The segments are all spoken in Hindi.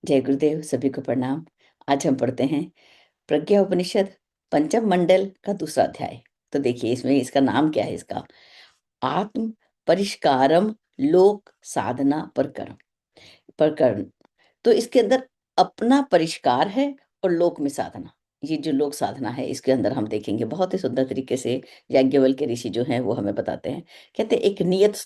जय गुरुदेव, सभी को प्रणाम। आज हम पढ़ते हैं प्रज्ञा उपनिषद पंचम मंडल का दूसरा अध्याय। तो देखिए इसमें इसका नाम क्या है, इसका आत्म परिष्कारम लोक साधना प्रकरण। तो इसके अंदर अपना परिष्कार है और लोक में साधना। ये जो लोक साधना है इसके अंदर हम देखेंगे बहुत ही सुंदर तरीके से याज्ञवल्क्य ऋषि जो हैं वो हमें बताते हैं। कहते हैं एक नियत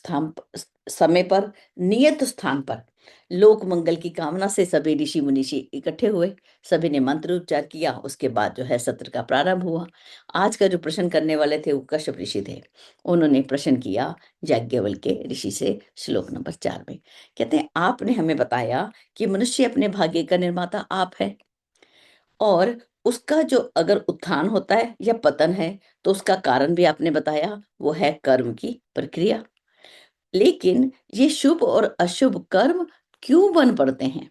समय पर, नियत स्थान पर लोक मंगल की कामना से सभी ऋषि मुनिषि इकट्ठे हुए। सभी ने मंत्र उच्चार किया। उसके बाद जो है सत्र का प्रारंभ हुआ। आज का जो प्रश्न करने वाले थे वो कश्यप ऋषि थे। उन्होंने प्रश्न किया याज्ञवल्क्य ऋषि से श्लोक नंबर 4 में। कहते हैं आपने हमें बताया कि मनुष्य अपने भाग्य का निर्माता आप है, और उसका जो अगर उत्थान होता है या पतन है तो उसका कारण भी आपने बताया, वो है कर्म की प्रक्रिया। लेकिन ये शुभ और अशुभ कर्म क्यों बन पड़ते हैं?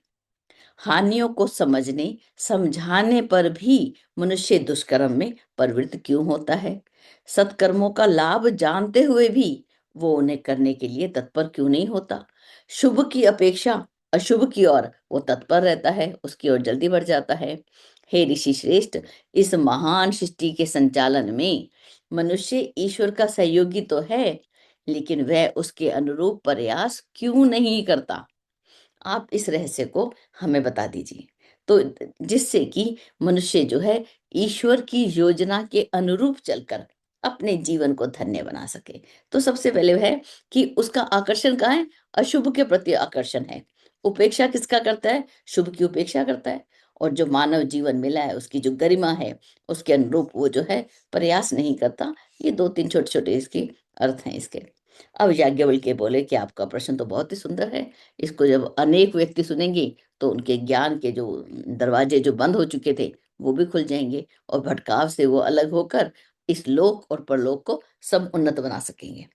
हानियों को समझने समझाने पर भी मनुष्य दुष्कर्म में प्रवृत्त क्यों होता है? सत्कर्मों का लाभ जानते हुए भी वो उन्हें करने के लिए तत्पर क्यों नहीं होता? शुभ की अपेक्षा अशुभ की ओर वो तत्पर रहता है, उसकी ओर जल्दी बढ़ जाता है। हे ऋषि श्रेष्ठ, इस महान सृष्टि के संचालन में मनुष्य ईश्वर का सहयोगी तो है, लेकिन वह उसके अनुरूप प्रयास क्यों नहीं करता? आप इस रहस्य को हमें बता दीजिए। तो जिससे कि मनुष्य जो है ईश्वर की योजना के अनुरूप चलकर अपने जीवन को धन्य बना सके। तो सबसे पहले है कि उसका आकर्षण कहाँ है? अशुभ के प्रति आकर्षण है। उपेक्षा किसका करता है? शुभ की उपेक्षा करता है। और जो मानव जीवन मिला है उसकी जो गरिमा है उसके अनुरूप वो जो है प्रयास नहीं करता। ये 2-3 छोटे-छोटे इसके अर्थ हैं इसके। अब याज्ञवल्क्य बोले कि आपका प्रश्न तो बहुत ही सुंदर है। इसको जब अनेक व्यक्ति सुनेंगे तो उनके ज्ञान के जो दरवाजे जो बंद हो चुके थे वो भी खुल जाएंगे, और भटकाव से वो अलग होकर इस लोक और परलोक को सब उन्नत बना सकेंगे।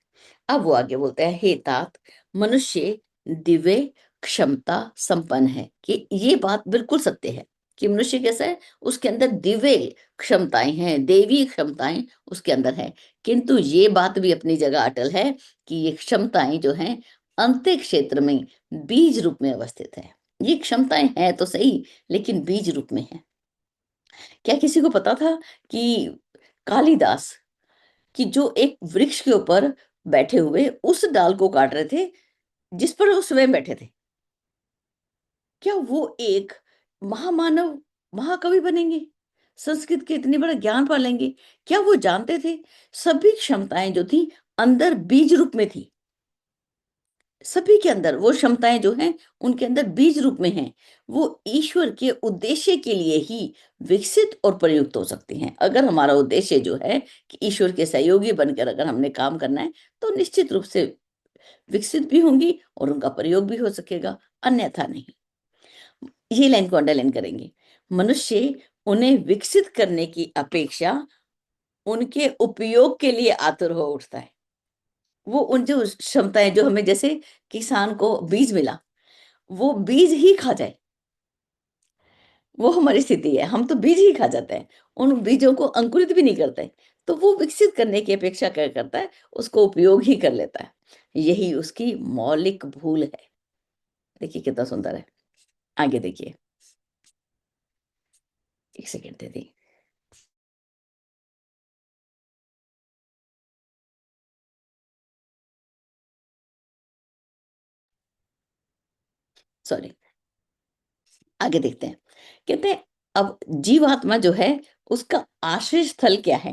अब वो आगे बोलते हैं, हे तात, मनुष्य दिव्य क्षमता संपन्न है। कि ये बात बिल्कुल सत्य है कि मनुष्य कैसा है, उसके अंदर दिव्य क्षमताएं हैं, देवी क्षमताएं उसके अंदर है। किंतु ये बात भी अपनी जगह अटल है कि ये क्षमताएं जो हैं अंत्य क्षेत्र में बीज रूप में अवस्थित है। ये क्षमताएं हैं तो सही, लेकिन बीज रूप में है। क्या किसी को पता था कि कालिदास कि जो एक वृक्ष के ऊपर बैठे हुए उस डाल को काट रहे थे जिस पर वो स्वयं बैठे थे? क्या वो एक महामानव, महाकवि बनेंगे? संस्कृत के इतने बड़ा ज्ञान पालेंगे? क्या वो जानते थे सभी क्षमताएं जो थी अंदर बीज रूप में थी? सभी के अंदर वो क्षमताएं जो हैं उनके अंदर बीज रूप में हैं। वो ईश्वर के उद्देश्य के लिए ही विकसित और प्रयुक्त हो सकती हैं। अगर हमारा उद्देश्य जो है कि ईश्वर के सहयोगी बनकर अगर हमने काम करना है तो निश्चित रूप से विकसित भी होंगी और उनका प्रयोग भी हो सकेगा, अन्यथा नहीं। ये लाइन को अंडरलाइन करेंगे। मनुष्य उन्हें विकसित करने की अपेक्षा उनके उपयोग के लिए आतुर हो उठता है। वो उन जो क्षमताएं जो हमें, जैसे किसान को बीज मिला, वो बीज ही खा जाए, वो हमारी स्थिति है। हम तो बीज ही खा जाते हैं, उन बीजों को अंकुरित भी नहीं करते हैं। तो वो विकसित करने की अपेक्षा क्या करता है, उसको उपयोग ही कर लेता है। यही उसकी मौलिक भूल है। देखिए कितना सुंदर है। आगे देखिए, एक सेकेंड दे दी, सॉरी। आगे देखते हैं। कहते हैं अब जीवात्मा जो है उसका आश्रय स्थल क्या है?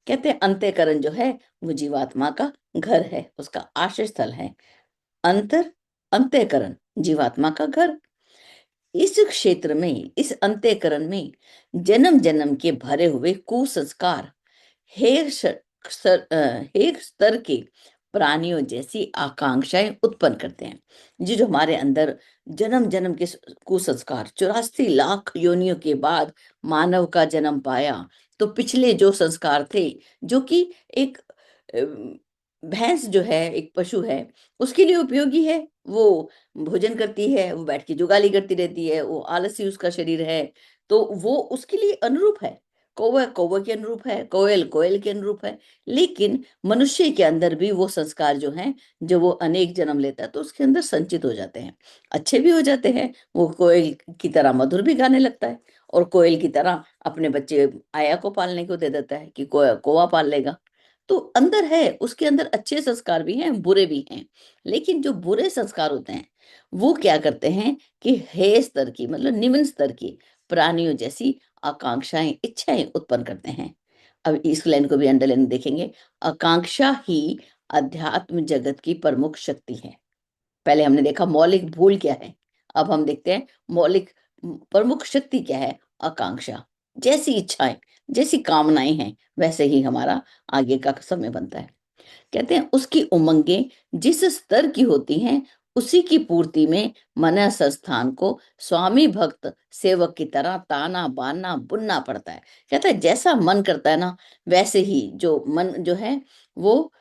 कहते हैं अंतःकरण जो है वो जीवात्मा का घर है, उसका आश्रय स्थल है। अंतर अंतःकरण जीवात्मा का घर। इस क्षेत्र में, इस अंतःकरण में जन्म जन्म के भरे हुए कुसंस्कार हेर स्तर के प्राणियों जैसी आकांक्षाएं उत्पन्न करते हैं। जी जो हमारे अंदर जन्म जन्म के कुसंस्कार, 84 लाख योनियों के बाद मानव का जन्म पाया, तो पिछले जो संस्कार थे, जो कि एक भैंस जो है एक पशु है उसके लिए उपयोगी है। वो भोजन करती है, वो बैठ के जुगाली करती रहती है, वो आलसी उसका शरीर है, तो वो उसके लिए अनुरूप है। कौवा कौवे के अनुरूप है, कोयल कोयल के अनुरूप है। लेकिन मनुष्य के अंदर भी वो संस्कार जो हैं, जो वो अनेक जन्म लेता है तो उसके अंदर संचित हो जाते हैं, अच्छे भी हो जाते हैं। वो कोयल की तरह मधुर भी गाने लगता है, और कोयल की तरह अपने बच्चे आया को पालने को दे देता है कि कौवा पाल लेगा। तो अंदर है, उसके अंदर अच्छे संस्कार भी हैं, बुरे भी हैं। लेकिन जो बुरे संस्कार होते हैं वो क्या करते हैं कि हे स्तर की, मतलब निम्न स्तर की प्राणियों जैसी आकांक्षाएं, इच्छाएं उत्पन्न करते हैं। अब इस लाइन को भी अंडरलाइन देखेंगे। आकांक्षा ही अध्यात्म जगत की प्रमुख शक्ति है। पहले हमने देखा मौलिक भूल क्या है, अब हम देखते हैं मौलिक प्रमुख शक्ति क्या है। आकांक्षा, जैसी इच्छाएं, जैसी कामनाएं हैं, वैसे ही हमारा आगे का समय बनता है। कहते हैं उसकी उमंगें जिस स्तर की होती हैं, उसी की पूर्ति में मन संस्थान को स्वामी भक्त सेवक की तरह ताना बाना बुनना पड़ता है। कहता है जैसा मन करता है ना, वैसे ही जो मन जो है वो,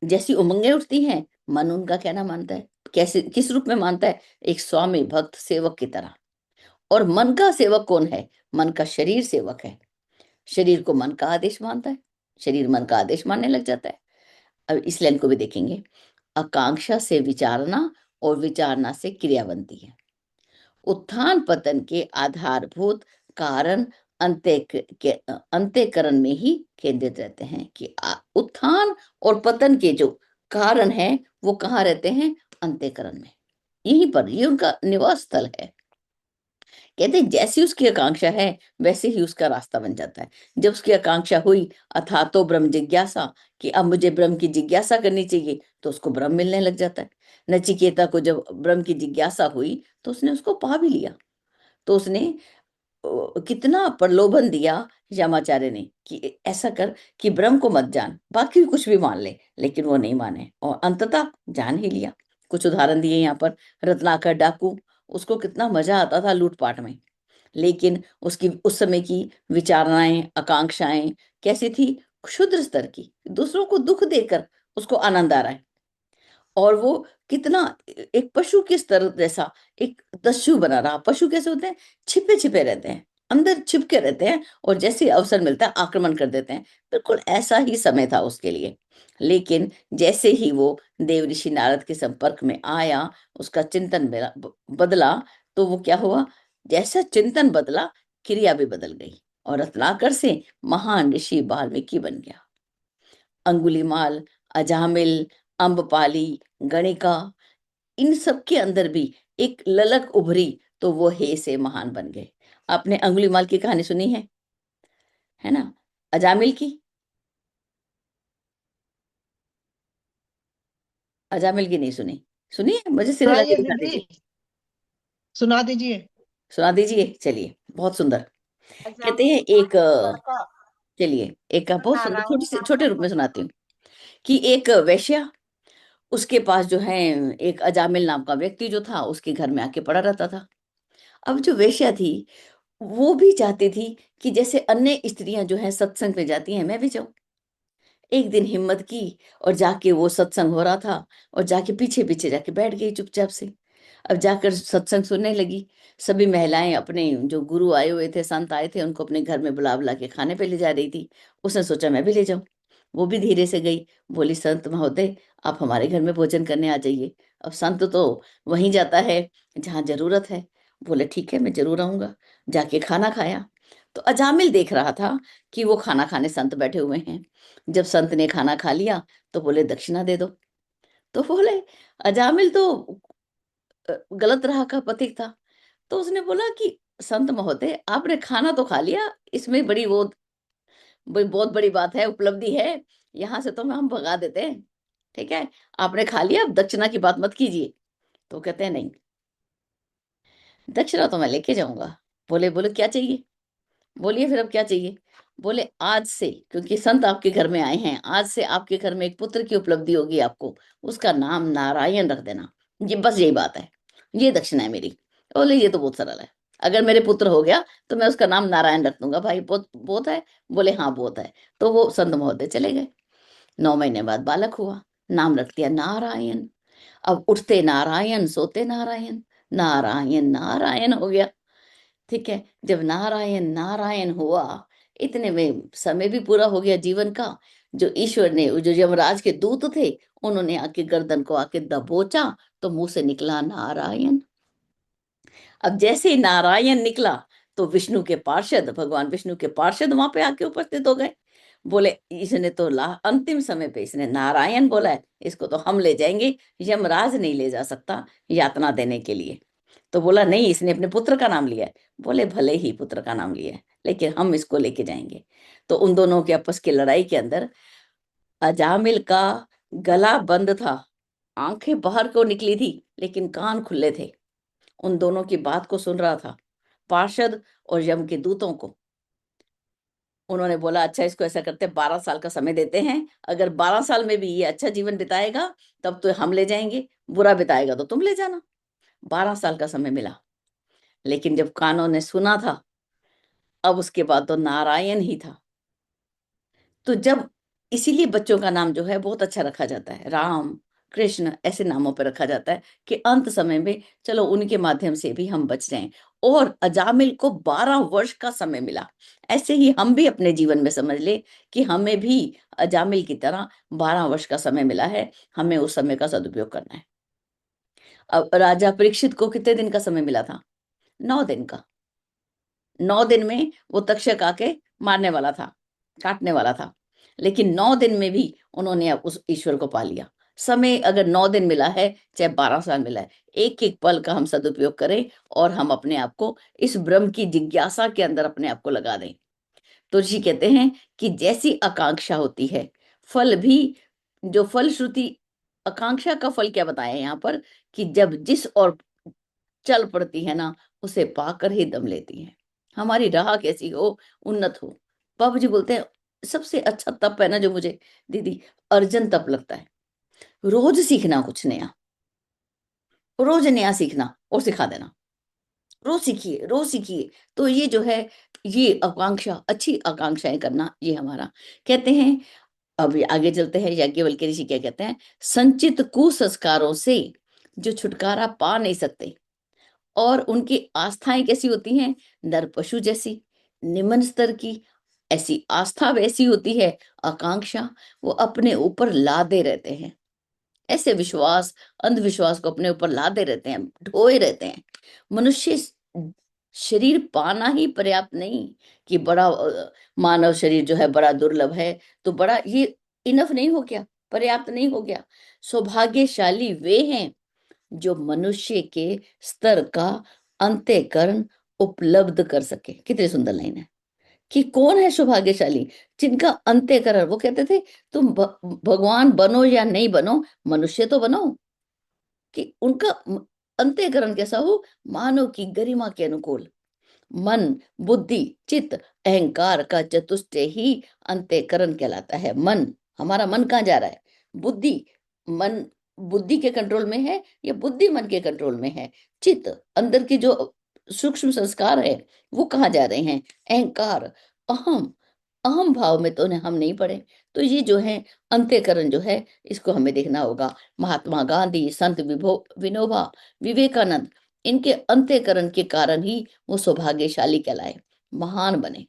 जैसी उमंगें उठती हैं, मन उनका कहना मानता है। कैसे, किस रूप में मानता है? एक स्वामी भक्त सेवक की तरह। और मन का सेवक कौन है? मन का शरीर सेवक है। शरीर को मन का आदेश मानता है, शरीर मन का आदेश मानने लग जाता है। अब इस लाइन को भी देखेंगे। आकांक्षा से विचारना और विचारना से क्रिया बनती है। उत्थान पतन के आधारभूत कारण अंत्यकरण में ही केंद्रित रहते हैं कि उत्थान और पतन के जो कारण है वो कहाँ रहते हैं? अंत्यकरण में, यहीं पर, ये उनका निवास स्थल है। कहते हैं जैसी उसकी आकांक्षा है वैसे ही उसका रास्ता बन जाता है। जब उसकी आकांक्षा हुई अथा तो ब्रह्म जिज्ञासा, कि अब मुझे ब्रह्म की जिज्ञासा करनी चाहिए, तो उसको ब्रह्म मिलने लग जाता है। नचिकेता को जब ब्रह्म की जिज्ञासा हुई तो उसने उसको पा भी लिया। तो उसने कितना प्रलोभन दिया यमाचार्य ने कि ऐसा कर कि ब्रह्म को मत जान, बाकी कुछ भी मान ले, लेकिन वो नहीं माने और अंततः जान ही लिया। कुछ उदाहरण दिए यहाँ पर। रत्नाकर डाकू, उसको कितना मजा आता था लूटपाट में, लेकिन उसकी उस समय की विचारणाएं, आकांक्षाएं कैसी थी? क्षुद्र स्तर की, दूसरों को दुख देकर उसको आनंद आ रहा है। और वो कितना एक पशु के स्तर जैसा एक दस्यु बना रहा। पशु कैसे होते हैं? छिपे छिपे रहते हैं, अंदर छिप के रहते हैं, और जैसे ही अवसर मिलता है आक्रमण कर देते हैं। बिल्कुल ऐसा ही समय था उसके लिए। लेकिन जैसे ही वो देव ऋषि नारद के संपर्क में आया, उसका चिंतन बदला, तो वो क्या हुआ? जैसा चिंतन बदला, क्रिया भी बदल गई, और रत्नाकर से महान ऋषि वाल्मीकि बन गया। अंगुलीमाल, अजामिल, अम्बपाली, गणिका, इन सब के अंदर भी एक ललक उभरी, तो वो हे से महान बन गए। आपने अंगुलीमाल की कहानी सुनी है ना? अजामिल की, अजामिल की नहीं सुनी? सुनिए, मुझे सिरे लगे सुनाइए दिखा फिर भी, दीजिए। सुना दीजिए। सुना दीजिए, चलिए, बहुत सुंदर। कहते हैं अजामिल एक लड़का चलिए, एक बहुत सुंदर नारायण नाम छोटे का रूप में था। सुनाती हूँ। कि एक वेश्या, उसके पास जो है एक अजामिल नाम का व्यक्ति जो था, उसके घर में आके पड़ा रहता था। अब जो वेश्या थी वो भी चाहती थी कि जैसे अन्य स्त्रियां जो हैं सत्संग में जाती हैं, मैं भी जाऊं। एक दिन हिम्मत की और जाके, वो सत्संग हो रहा था, और जाके पीछे पीछे जाके बैठ गई चुपचाप से। अब जाकर सत्संग सुनने लगी। सभी महिलाएं अपने जो गुरु आए हुए थे, संत आए थे, उनको अपने घर में बुला बुला के खाने पे ले जा रही थी। उसने सोचा मैं भी ले जाऊं। वो भी धीरे से गई, बोली संत महोदय, आप हमारे घर में भोजन करने आ जाइए। अब संत तो वहीं जाता है जहाँ जरूरत है। बोले ठीक है, मैं जरूर आऊंगा। जाके खाना खाया। तो अजामिल देख रहा था कि वो खाना खाने संत बैठे हुए हैं। जब संत ने खाना खा लिया तो बोले दक्षिणा दे दो। तो बोले, अजामिल तो गलत राह का पथिक था। तो उसने बोला कि संत महोदय, आपने खाना तो खा लिया, इसमें बहुत बड़ी बात है, उपलब्धि है। यहाँ से तो हम भगा देते हैं। ठीक है, आपने खा लिया, अब दक्षिणा की बात मत कीजिए। तो कहते हैं नहीं, दक्षिणा तो मैं लेके जाऊंगा। बोले बोले क्या चाहिए? बोलिए फिर अब क्या चाहिए? बोले आज से, क्योंकि संत आपके घर में आए हैं, आज से आपके घर में एक पुत्र की उपलब्धि होगी आपको, उसका नाम नारायण रख देना। ये बस यही बात है, ये दक्षिणा है मेरी। बोले ये तो बहुत सरल है, अगर मेरे पुत्र हो गया तो मैं उसका नाम नारायण रख दूंगा। भाई बहुत बहुत है। बोले हाँ बहुत है। तो वो संत महोदय चले गए। 9 महीने बाद बालक हुआ, नाम रख दिया नारायण। अब उठते नारायण, सोते नारायण, नारायण नारायण हो गया। ठीक है, जब नारायण नारायण हुआ, इतने में समय भी पूरा हो गया जीवन का। जो ईश्वर ने, जो यमराज के दूत थे, उन्होंने आके गर्दन को आके दबोचा, तो मुंह से निकला नारायण। अब जैसे ही नारायण निकला, तो विष्णु के पार्षद, भगवान विष्णु के पार्षद वहां पे आके उपस्थित हो गए। बोले इसने तो अंतिम समय पे इसने नारायण बोला है, इसको तो हम ले जाएंगे, यमराज नहीं ले जा सकता यातना देने के लिए। तो बोला नहीं, इसने अपने पुत्र का नाम लिया है। बोले भले ही पुत्र का नाम लिया है, लेकिन हम इसको लेके जाएंगे। तो उन दोनों के आपस की लड़ाई के अंदर अजामिल का गला बंद था, आंखें बाहर को निकली थी, लेकिन कान खुले थे। उन दोनों की बात को सुन रहा था, पार्षद और यम के दूतों को। उन्होंने बोला अच्छा, इसको ऐसा करते 12 साल का समय देते हैं, अगर 12 साल में भी ये अच्छा जीवन बिताएगा तब तो हम ले जाएंगे, बुरा बिताएगा तो तुम ले जाना। 12 साल का समय मिला, लेकिन जब कानों ने सुना था, अब उसके बाद तो नारायण ही था। तो जब, इसीलिए बच्चों का नाम जो है बहुत अच्छा रखा जाता है, राम, कृष्ण, ऐसे नामों पर रखा जाता है कि अंत समय में चलो उनके माध्यम से भी हम बच जाएं। और अजामिल को 12 वर्ष का समय मिला। ऐसे ही हम भी अपने जीवन में समझ ले कि हमें भी अजामिल की तरह 12 वर्ष का समय मिला है, हमें उस समय का सदुपयोग करना है। अब राजा परीक्षित को कितने दिन का समय मिला था? 9 दिन का। 9 दिन में वो तक्षक आके मारने वाला था, काटने वाला था, लेकिन 9 दिन में भी उन्होंने उस ईश्वर को पा लिया। समय अगर 9 दिन मिला है, चाहे 12 साल मिला है, एक एक पल का हम सदुपयोग करें और हम अपने आप को इस ब्रह्म की जिज्ञासा के अंदर अपने आप को लगा दें। तो ऋषि कहते हैं कि जैसी आकांक्षा होती है, फल भी, जो फल श्रुति, आकांक्षा का फल क्या बताया यहाँ पर, कि जब जिस और चल पड़ती है ना, उसे पाकर ही दम लेती है। हमारी राह कैसी हो, उन्नत हो। बाबू जी बोलते हैं सबसे अच्छा तप है ना जो मुझे, दीदी, अर्जन तप लगता है। रोज सीखना कुछ नया, रोज नया सीखना और सिखा देना। रोज सीखिए, रोज सीखिए। तो ये जो है, ये आकांक्षा, अच्छी आकांक्षाएं करना, ये हमारा, कहते हैं। अब आगे चलते हैं, याज्ञवल्क्य ऋषि क्या कहते हैं, संचित कुसंस्कारों से जो छुटकारा पा नहीं सकते, और उनकी आस्थाएं कैसी होती हैं, नर पशु जैसी, निम्न स्तर की। ऐसी आस्था वैसी होती है, आकांक्षा, वो अपने ऊपर लादे रहते हैं। ऐसे विश्वास, अंधविश्वास को अपने ऊपर लादे रहते हैं, ढोए रहते हैं। मनुष्य शरीर पाना ही पर्याप्त नहीं, कि बड़ा मानव शरीर जो है बड़ा दुर्लभ है, तो बड़ा ये इनफ नहीं हो गया, पर्याप्त नहीं हो गया। सौभाग्यशाली वे हैं जो मनुष्य के स्तर का अंत्यकरण उपलब्ध कर सके। कितनी सुंदर लाइन है, कि कौन है सौभाग्यशाली, जिनका अंत्यकरण, वो कहते थे तुम भगवान बनो या नहीं बनो, मनुष्य तो बनो, कि उनका अंत्यकरण कैसा हो, मानव की गरिमा के अनुकूल। मन, बुद्धि, चित्त, अहंकार का चतुष्टय ही अंत्यकरण कहलाता है। मन, हमारा मन कहाँ जा रहा है, बुद्धि, मन बुद्धि के कंट्रोल में है या बुद्धि मन के कंट्रोल में है, चित्त, अंदर की जो सूक्ष्म संस्कार है वो कहाँ जा रहे हैं, अहंकार, अहम, अहम भाव में तो हम नहीं पड़े। तो ये जो है अंत्यकरण जो है, इसको हमें देखना होगा। महात्मा गांधी, संत विभो विनोबा, विवेकानंद, इनके अंत्यकरण के कारण ही वो सौभाग्यशाली कहलाए, महान बने।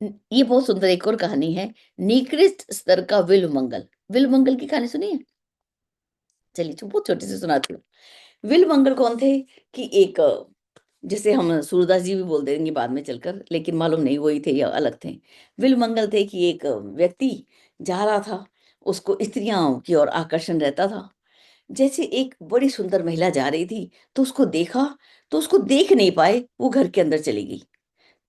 ये बहुत सुंदर एक और कहानी है, निकृष्ट स्तर का विल्व मंगल। विल्व मंगल की कहानी सुनी है? चलिए बहुत छोटी से सुनाती हूँ। विल्व मंगल कौन थे, कि एक, जिसे हम सूरदास जी भी बोल देंगे बाद में चलकर, लेकिन मालूम नहीं वही थे या अलग थे। विल्व मंगल थे कि एक व्यक्ति जा रहा था, उसको स्त्रियों की ओर आकर्षण रहता था। जैसे एक बड़ी सुंदर महिला जा रही थी, तो उसको देखा, तो उसको देख नहीं पाए, वो घर के अंदर चली गई।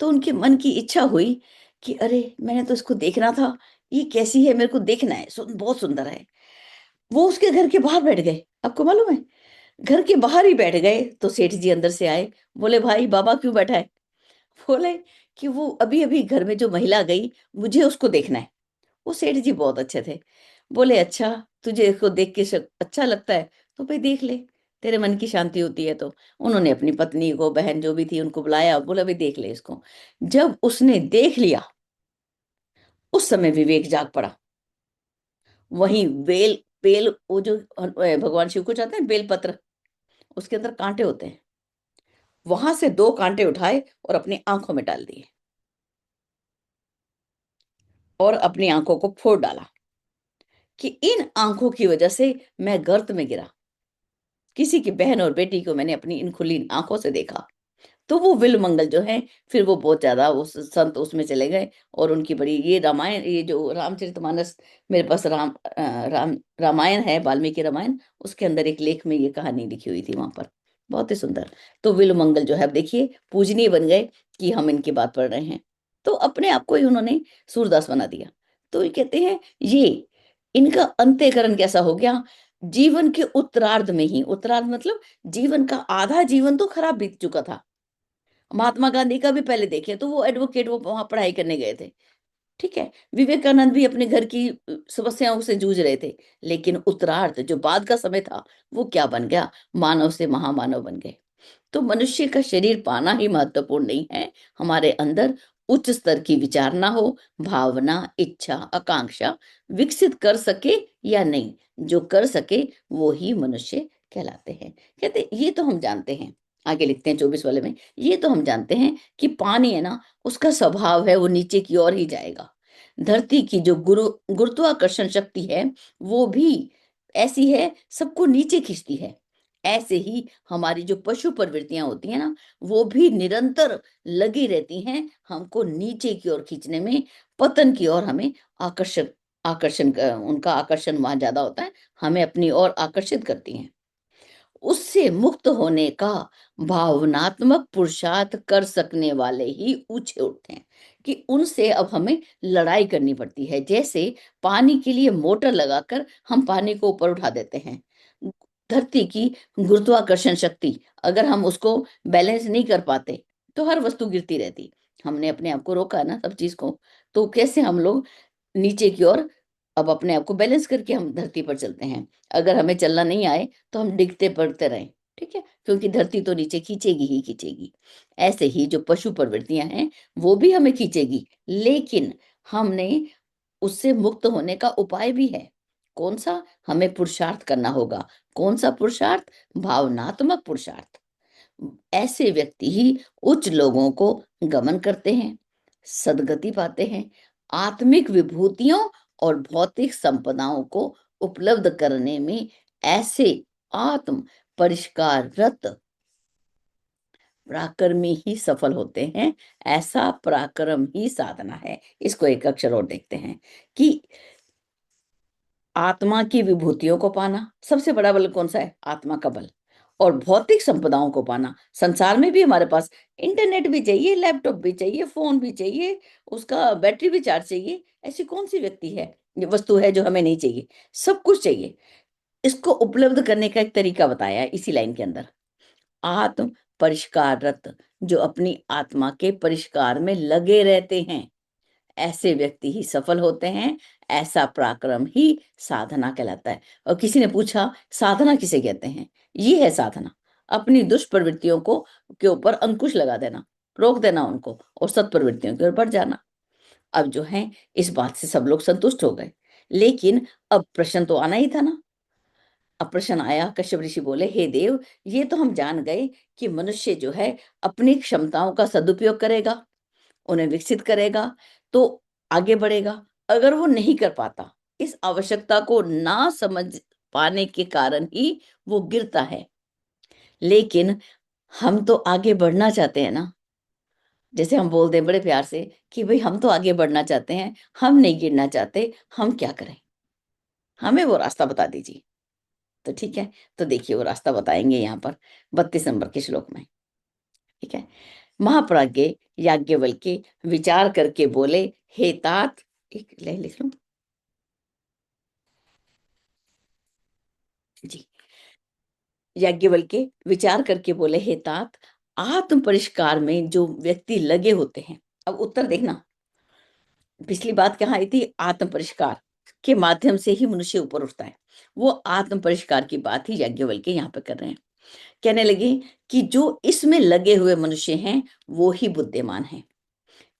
तो उनके मन की इच्छा हुई कि अरे मैंने तो इसको देखना था, ये कैसी है, मेरे को देखना है, बहुत सुंदर है। वो उसके घर के बाहर बैठ गए। आपको मालूम है, घर के बाहर ही बैठ गए। तो सेठ जी अंदर से आए, बोले भाई बाबा क्यों बैठा है? बोले कि वो अभी अभी घर में जो महिला गई, मुझे उसको देखना है। वो सेठ जी बहुत अच्छे थे। बोले अच्छा, तुझे इसको देख के अच्छा लगता है तो भाई देख ले, तेरे मन की शांति होती है। तो उन्होंने अपनी पत्नी को, बहन जो भी थी, उनको बुलाया, बोला भाई देख ले इसको। जब उसने देख लिया, उस समय विवेक जाग पड़ा। वहीं बेल, बेल, वो जो भगवान शिव को चाहते हैं बेलपत्र, उसके अंदर कांटे होते हैं, वहां से 2 कांटे उठाए और अपनी आंखों में डाल दिए। और अपनी आंखों को फोड़ डाला कि इन आंखों की वजह से मैं गर्त में गिरा। किसी की बहन और बेटी को मैंने अपनी इन खुली आंखों से देखा। तो वो विल मंगल जो है, फिर वो बहुत ज्यादा उस संत उसमें चले गए, और उनकी बड़ी ये रामायण, ये जो रामचरितमानस मेरे पास रामायण है, वाल्मीकि रामायण, उसके अंदर एक लेख में ये कहानी लिखी हुई थी वहां पर, बहुत ही सुंदर। तो विल मंगल जो है, अब देखिए पूजनीय बन गए कि हम इनकी बात पढ़ रहे हैं। तो अपने आप को ही उन्होंने सूरदास बना दिया। तो ये कहते हैं ये इनका अंत्यकरण कैसा हो गया, जीवन के उत्तरार्ध में ही, उत्तरार्ध मतलब जीवन का आधा जीवन तो खराब बीत चुका था। महात्मा गांधी का भी पहले देखें तो वो एडवोकेट, वो वहां पढ़ाई करने गए थे, ठीक है। विवेकानंद भी अपने घर की समस्याओं से जूझ रहे थे। लेकिन उत्तरार्ध जो बाद का समय था, वो क्या बन गया, मानव से महामानव बन गए। तो मनुष्य का शरीर पाना ही महत्वपूर्ण नहीं है, हमारे अंदर उच्च स्तर की विचारना हो, भावना, इच्छा, आकांक्षा विकसित कर सके या नहीं। जो कर सके वो ही मनुष्य कहलाते हैं। कहते ये तो हम जानते हैं। आगे लिखते हैं 24 वाले में, ये तो हम जानते हैं कि पानी है ना, उसका स्वभाव है वो नीचे की ओर ही जाएगा। धरती की जो गुरुत्वाकर्षण शक्ति है, वो भी ऐसी है, सबको नीचे खींचती है। ऐसे ही हमारी जो पशु प्रवृत्तियां होती हैं ना, वो भी निरंतर लगी रहती हैं हमको नीचे की ओर खींचने में, पतन की ओर हमें आकर्षक उनका आकर्षण वहां ज्यादा होता है, हमें अपनी ओर आकर्षित करती हैं। उससे मुक्त होने का भावनात्मक पुरुषार्थ कर सकने वाले ही ऊंचे उठते हैं। कि उनसे अब हमें लड़ाई करनी पड़ती है। जैसे पानी के लिए मोटर लगाकर हम पानी को ऊपर उठा देते हैं, धरती की गुरुत्वाकर्षण शक्ति अगर हम उसको बैलेंस नहीं कर पाते तो हर वस्तु गिरती रहती। हमने अपने आप को रोका ना सब चीज को, तो कैसे हम लोग नीचे की ओर अब अपने आप को बैलेंस करके हम धरती पर चलते हैं। अगर हमें चलना नहीं आए तो हम डिगते पड़ते रहें, ठीक है, क्योंकि धरती तो नीचे खींचेगी ही खींचेगी। ऐसे ही जो पशु प्रवृत्तियां हैं वो भी हमें खींचेगी, लेकिन हमने उससे मुक्त होने का उपाय भी है। कौन सा, हमें पुरुषार्थ करना होगा। कौन सा पुरुषार्थ, भावनात्मक पुरुषार्थ। ऐसे व्यक्ति ही उच्च लोगों को गमन करते हैं, सदगति पाते हैं, आत्मिक विभूतियों और भौतिक संपदाओं को उपलब्ध करने में ऐसे आत्म परिष्कार रत पराक्रमी ही सफल होते हैं। ऐसा पराक्रम ही साधना है। इसको एक अक्षर और देखते हैं कि आत्मा की विभूतियों को पाना, सबसे बड़ा बल कौन सा है, आत्मा का बल। और भौतिक संपदाओं को पाना, संसार में भी हमारे पास इंटरनेट भी चाहिए, लैपटॉप भी चाहिए, फोन भी चाहिए, उसका बैटरी भी चार्ज चाहिए। ऐसी कौन सी व्यक्ति है, ये वस्तु है जो हमें नहीं चाहिए, सब कुछ चाहिए। इसको उपलब्ध करने का एक तरीका बताया है इसी लाइन के अंदर, आत्म परिष्काररत, जो अपनी आत्मा के परिष्कार में लगे रहते हैं, ऐसे व्यक्ति ही सफल होते हैं। ऐसा पराक्रम ही साधना कहलाता है। और किसी ने पूछा साधना किसे कहते हैं, ये है साधना, अपनी दुष्प्रवृत्तियों को के ऊपर अंकुश लगा देना, रोक देना उनको, और सत्प्रवृत्तियों की ओर बढ़ जाना। अब जो है इस बात से सब लोग संतुष्ट हो गए। लेकिन अब प्रश्न तो आना ही था ना। अब प्रश्न आया, कश्यप ऋषि बोले, हे देव, ये तो हम जान गए कि मनुष्य जो है अपनी क्षमताओं का सदुपयोग करेगा, उन्हें विकसित करेगा, तो आगे बढ़ेगा। अगर वो नहीं कर पाता, इस आवश्यकता को ना समझ पाने के कारण ही वो गिरता है। लेकिन हम तो आगे बढ़ना चाहते हैं ना। जैसे हम बोल दें बड़े प्यार से कि भाई हम तो आगे बढ़ना चाहते हैं, हम नहीं गिरना चाहते, हम क्या करें, हमें वो रास्ता बता दीजिए। तो ठीक है, तो देखिए वो रास्ता बताएंगे यहाँ पर 32 नंबर के श्लोक में, ठीक है। महाप्राज्ञ याज्ञवल्क्य विचार करके बोले, हे तात, एक ले लिख लूं जी। याज्ञवल्क्य विचार करके बोले, हे तात, आत्म परिष्कार में जो व्यक्ति लगे होते हैं, अब उत्तर देखना, पिछली बात कहाँ आई थी, आत्म परिष्कार के माध्यम से ही मनुष्य ऊपर उठता है। वो आत्म परिष्कार की बात ही याज्ञवल्क्य यहाँ पे कर रहे हैं। कहने लगे कि जो इसमें लगे हुए मनुष्य हैं वो ही बुद्धिमान हैं।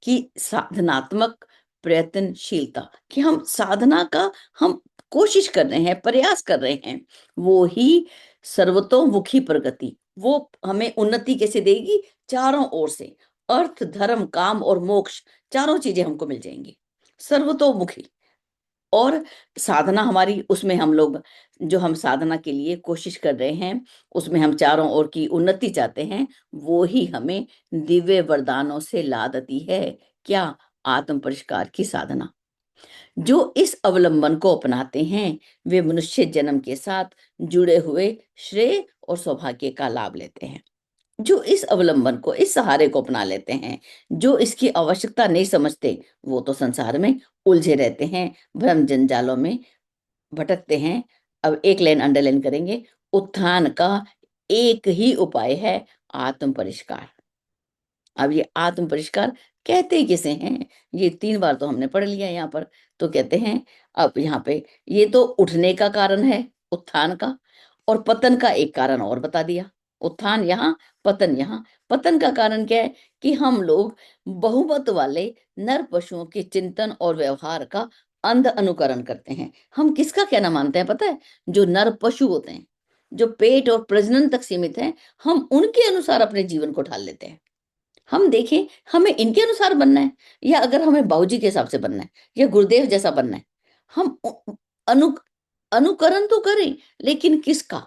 कि साधनात्मक प्रयत्नशीलता, कि हम साधना का हम कोशिश कर रहे हैं, प्रयास कर रहे हैं, वो ही सर्वतोमुखी प्रगति, वो हमें उन्नति कैसे देगी, चारों ओर से, अर्थ, धर्म, काम और मोक्ष, चारों चीजें हमको मिल जाएंगी। सर्वतोमुखी। और साधना हमारी, उसमें हम लोग, जो हम साधना के लिए कोशिश कर रहे हैं, उसमें हम चारों ओर की उन्नति चाहते हैं, वो ही हमें दिव्य वरदानों से लादती है। क्या? आत्म परिष्कार की साधना। जो इस अवलंबन को अपनाते हैं, वे मनुष्य जन्म के साथ जुड़े हुए श्रेय और सौभाग्य का लाभ लेते हैं। जो इस अवलंबन को, इस सहारे को अपना लेते हैं, जो इसकी आवश्यकता नहीं समझते, वो तो संसार में उलझे रहते हैं, भ्रम जंजालों में भटकते हैं। अब एक लाइन अंडरलाइन करेंगे। उत्थान का एक ही उपाय है, आत्म परिष्कार। अब ये आत्म परिष्कार कहते किसे हैं? ये 3 बार तो हमने पढ़ लिया यहाँ पर। तो कहते हैं, अब यहाँ पे ये तो उठने का कारण है, उत्थान का, और पतन का एक कारण और बता दिया। उत्थान यहाँ, पतन यहाँ। पतन का कारण क्या है? कि हम लोग बहुमत वाले नर पशुओं के चिंतन और व्यवहार का अंध अनुकरण करते हैं। हम किसका कहना मानते हैं पता है? जो नर पशु होते हैं, जो पेट और प्रजनन तक सीमित हैं, हम उनके अनुसार अपने जीवन को ढाल लेते हैं। हम देखें, हमें इनके अनुसार बनना है, या अगर हमें बाबूजी के हिसाब से बनना है, या गुरुदेव जैसा बनना है, हम अनु अनुकरण तो करें, लेकिन किसका?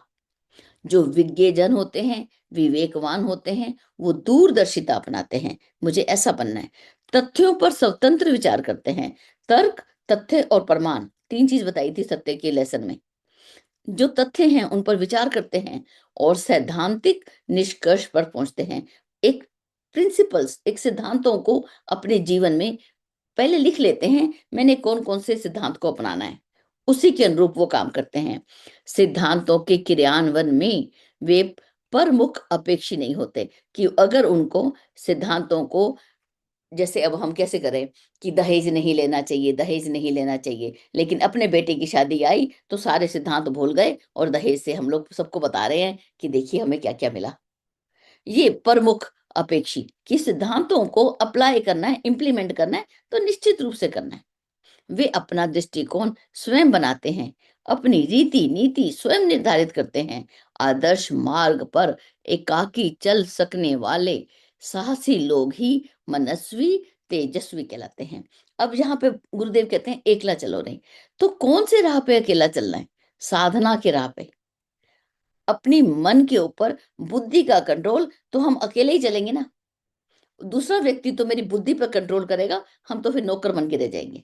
जो विज्ञ जन होते हैं, विवेकवान होते हैं, वो दूरदर्शिता अपनाते हैं। मुझे ऐसा बनना है। तथ्यों पर स्वतंत्र विचार करते हैं। तर्क, तथ्य और प्रमाण, 3 चीज बताई थी सत्य के लेसन में। जो तथ्य हैं उन पर विचार करते हैं और सैद्धांतिक निष्कर्ष पर पहुंचते हैं। एक प्रिंसिपल्स, एक सिद्धांतों को अपने जीवन में पहले लिख लेते हैं, मैंने कौन कौन से सिद्धांत को अपनाना है, उसी के अनुरूप वो काम करते हैं। सिद्धांतों के क्रियान्वयन में वे प्रमुख अपेक्षी नहीं होते, कि अगर उनको सिद्धांतों को, जैसे अब हम कैसे करें कि दहेज नहीं लेना चाहिए, दहेज नहीं लेना चाहिए, लेकिन अपने बेटे की शादी आई तो सारे सिद्धांत भूल गए और दहेज से हम लोग सबको बता रहे हैं कि देखिए हमें क्या क्या मिला। ये प्रमुख अपेक्षी कि सिद्धांतों को अप्लाई करना है, इंप्लीमेंट करना है, तो निश्चित रूप से करना है। वे अपना दृष्टिकोण स्वयं बनाते हैं, अपनी रीति नीति स्वयं निर्धारित करते हैं। आदर्श मार्ग पर एकाकी चल सकने वाले साहसी लोग ही मनस्वी, तेजस्वी कहलाते हैं। अब यहाँ पे गुरुदेव कहते हैं एकला चलो नहीं, तो कौन से राह पे अकेला चलना है? साधना के राह पे। अपनी मन के ऊपर बुद्धि का कंट्रोल तो हम अकेले ही चलेंगे ना। दूसरा व्यक्ति तो मेरी बुद्धि पर कंट्रोल करेगा, हम तो फिर नौकर बन के रह जाएंगे।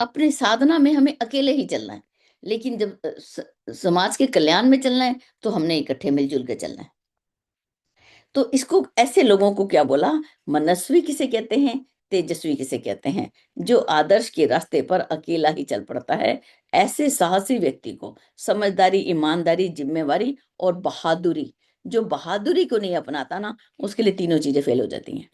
अपने साधना में हमें अकेले ही चलना है, लेकिन जब समाज के कल्याण में चलना है, तो हमने इकट्ठे मिलजुल के चलना है। तो इसको, ऐसे लोगों को क्या बोला? मनस्वी किसे कहते हैं, तेजस्वी किसे कहते हैं? जो आदर्श के रास्ते पर अकेला ही चल पड़ता है। ऐसे साहसी व्यक्ति को समझदारी, ईमानदारी, जिम्मेवारी और बहादुरी, जो बहादुरी को नहीं अपनाता ना, उसके लिए तीनों चीजें फेल हो जाती हैं।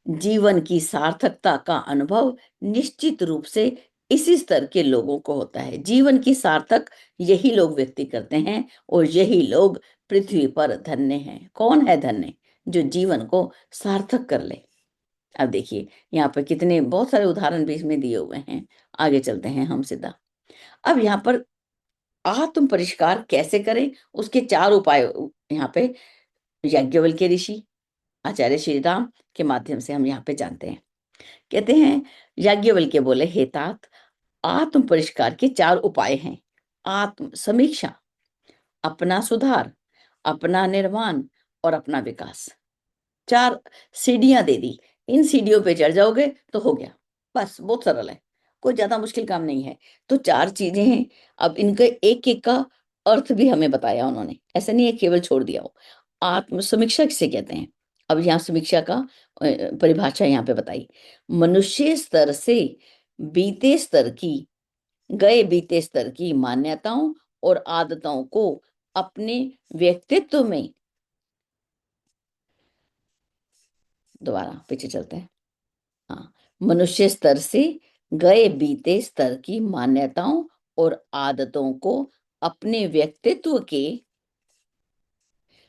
जीवन की सार्थकता का अनुभव निश्चित रूप से इसी स्तर के लोगों को होता है। जीवन की सार्थक यही लोग व्यक्ति करते हैं, और यही लोग पृथ्वी पर धन्य हैं। कौन है धन्य? जो जीवन को सार्थक कर ले। अब देखिए, यहाँ पर कितने बहुत सारे उदाहरण भी इसमें दिए हुए हैं। आगे चलते हैं हम सीधा। अब यहाँ पर आत्म परिष्कार कैसे करें, उसके 4 उपाय यहाँ पे याज्ञवल्क्य ऋषि, आचार्य श्री राम के माध्यम से हम यहाँ पे जानते हैं। कहते हैं, याज्ञवल्क्य बोले, हे तात, आत्म परिष्कार के 4 उपाय हैं। आत्म समीक्षा, अपना सुधार, अपना निर्माण और अपना विकास। 4 सीढ़ियां दे दी। इन सीढ़ियों पे चढ़ जाओगे तो हो गया। बस, बहुत सरल है, कोई ज्यादा मुश्किल काम नहीं है। तो 4 चीजें हैं। अब इनके एक एक का अर्थ भी हमें बताया उन्होंने, ऐसा नहीं है केवल छोड़ दिया हो। आत्म समीक्षा किसे कहते हैं? अब यहाँ समीक्षा का परिभाषा यहाँ पे बताई। मनुष्य स्तर से बीते स्तर की, गए बीते स्तर की मान्यताओं और आदतों को अपने व्यक्तित्व में, दोबारा पीछे चलते हैं। हाँ, मनुष्य स्तर से गए बीते स्तर की मान्यताओं और आदतों को अपने व्यक्तित्व के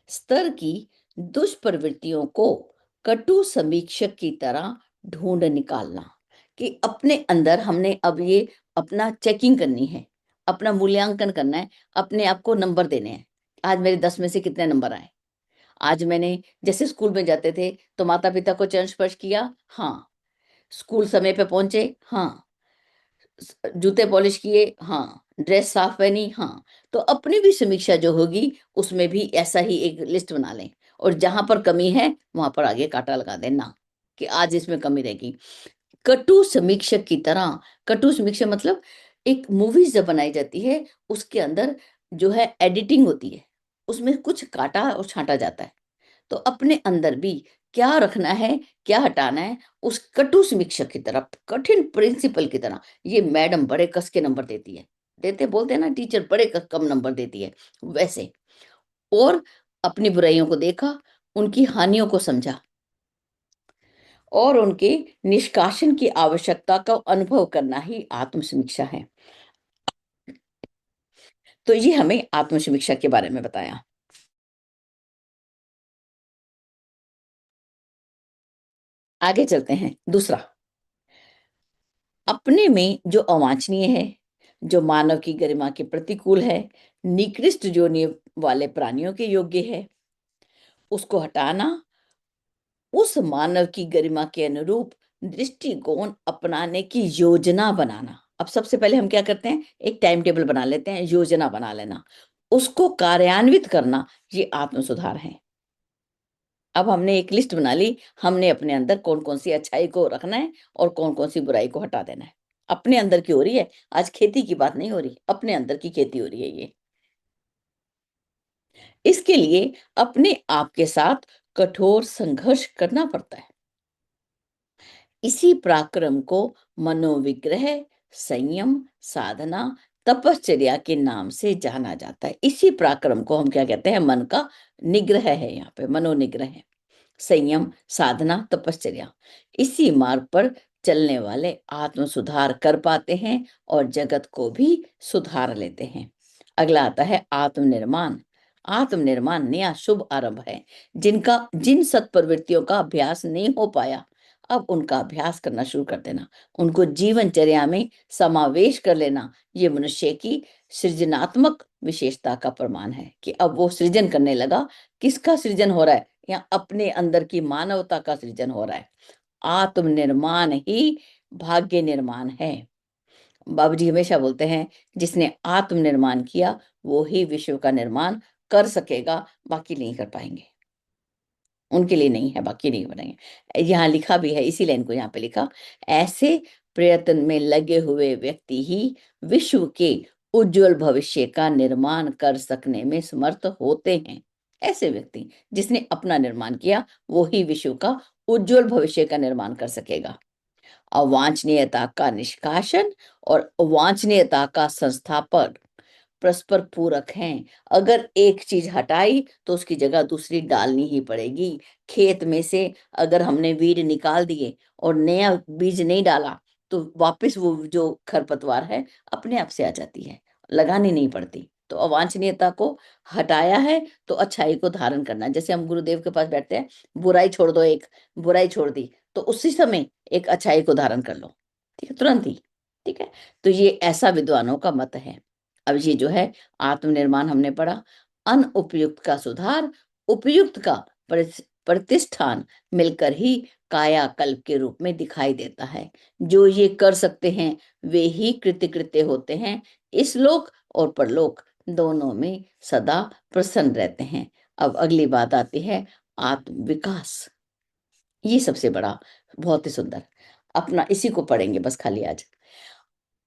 स्तर की दुष्प्रवृत्तियों को कटु समीक्षक की तरह ढूंढ निकालना। कि अपने अंदर हमने अब ये अपना चेकिंग करनी है, अपना मूल्यांकन करना है, अपने आप को नंबर देने हैं। आज मेरे 10 में से कितने नंबर आए? आज मैंने, जैसे स्कूल में जाते थे तो माता पिता को चरण स्पर्श किया, हाँ, स्कूल समय पे पहुंचे, हाँ। जूते पॉलिश किए, हाँ। ड्रेस साफ पहनी, हाँ। तो अपनी भी समीक्षा जो होगी उसमें भी ऐसा ही एक लिस्ट बना लें, और जहां पर कमी है वहां पर आगे कांटा लगा देना कि आज इसमें कमी रहेगी। कटु समीक्षक की तरह, कटु समीक्षा मतलब एक मूवीज जब बनाई जाती है उसके अंदर जो है एडिटिंग होती है, उसमें कुछ काटा और छांटा जाता है। तो अपने अंदर भी क्या रखना है, क्या हटाना है, उस कटु समीक्षक की तरफ, कठिन प्रिंसिपल की तरह। ये मैडम बड़े कस के नंबर देती है, देते बोलते हैं ना टीचर बड़े कम नंबर देती है, वैसे। और अपनी बुराइयों को देखा, उनकी हानियों को समझा, और उनके निष्कासन की आवश्यकता का अनुभव करना ही आत्मसमीक्षा है। तो ये हमें आत्मसमीक्षा के बारे में बताया। आगे चलते हैं। दूसरा, अपने में जो अवांछनीय है, जो मानव की गरिमा के प्रतिकूल है, निकृष्ट योनि वाले प्राणियों के योग्य है, उसको हटाना, उस मानव की गरिमा के अनुरूप दृष्टिकोण अपनाने की योजना बनाना। अब सबसे पहले हम क्या करते हैं, एक टाइम टेबल बना लेते हैं, योजना बना लेना, उसको कार्यान्वित करना, ये आत्म सुधार है। अब हमने एक लिस्ट बना ली, हमने अपने अंदर कौन कौन सी अच्छाई को रखना है और कौन कौन सी बुराई को हटा देना है। अपने अंदर की हो रही है, आज खेती की बात नहीं हो रही, अपने अंदर की खेती हो रही है ये। इसके लिए अपने आप के साथ कठोर संघर्ष करना पड़ता है। इसी पराक्रम को मनोविग्रह, संयम, साधना, तपश्चर्या के नाम से जाना जाता है। इसी पराक्रम को हम क्या कहते हैं, मन का निग्रह है, यहाँ पे मनोनिग्रह है। संयम, साधना, तपश्चर्या, इसी मार्ग पर चलने वाले आत्म सुधार कर पाते हैं और जगत को भी सुधार लेते हैं। अगला आता है आत्मनिर्माण। आत्मनिर्माण नया शुभ आरंभ है। जिन सत्प्रवृत्तियों का अभ्यास नहीं हो पाया, अब उनका अभ्यास करना शुरू कर देना, उनको जीवनचर्या में समावेश कर लेना, ये मनुष्य की सृजनात्मक विशेषता का प्रमाण है कि अब वो सृजन करने लगा। किसका सृजन हो रहा है, या अपने अंदर की मानवता का सृजन हो रहा है। आत्मनिर्माण ही भाग्य निर्माण है। बाबूजी हमेशा बोलते हैं, जिसने आत्मनिर्माण किया वो ही विश्व का निर्माण कर सकेगा, बाकी नहीं कर पाएंगे। उनके लिए नहीं है, बाकी नहीं बनेंगे। यहाँ लिखा भी है, इसी लाइन को यहाँ पे लिखा, ऐसे प्रयत्न में लगे हुए व्यक्ति ही विश्व के उज्जवल भविष्य का निर्माण कर सकने में समर्थ होते हैं। ऐसे व्यक्ति जिसने अपना निर्माण किया वो ही विश्व का उज्जवल भविष्य का निर्माण कर सकेगा। अवांछनीयता का निष्कासन और अवांछनीयता का संस्थापन परस्पर पूरक हैं। अगर एक चीज हटाई तो उसकी जगह दूसरी डालनी ही पड़ेगी। खेत में से अगर हमने बीज निकाल दिए और नया बीज नहीं डाला तो वापस वो जो खरपतवार है अपने आप से आ जाती है, लगानी नहीं पड़ती। तो अवांछनीयता को हटाया है तो अच्छाई को धारण करना। जैसे हम गुरुदेव के पास बैठते हैं, बुराई छोड़ दो, एक बुराई छोड़ दी तो उसी समय एक अच्छाई को धारण कर लो, ठीक है, तुरंत ही। ठीक है, तो ये ऐसा विद्वानों का मत है। अब ये जो है आत्मनिर्माण हमने पढ़ा, अनुपयुक्त का सुधार, उपयुक्त का प्रतिष्ठान मिलकर ही कायाकल्प के रूप में दिखाई देता है। जो ये कर सकते हैं वे ही कृत्य कृत्य होते हैं, इस लोक और परलोक दोनों में सदा प्रसन्न रहते हैं। अब अगली बात आती है आत्म विकास। ये सबसे बड़ा, बहुत ही सुंदर, अपना इसी को पढ़ेंगे बस खाली आज।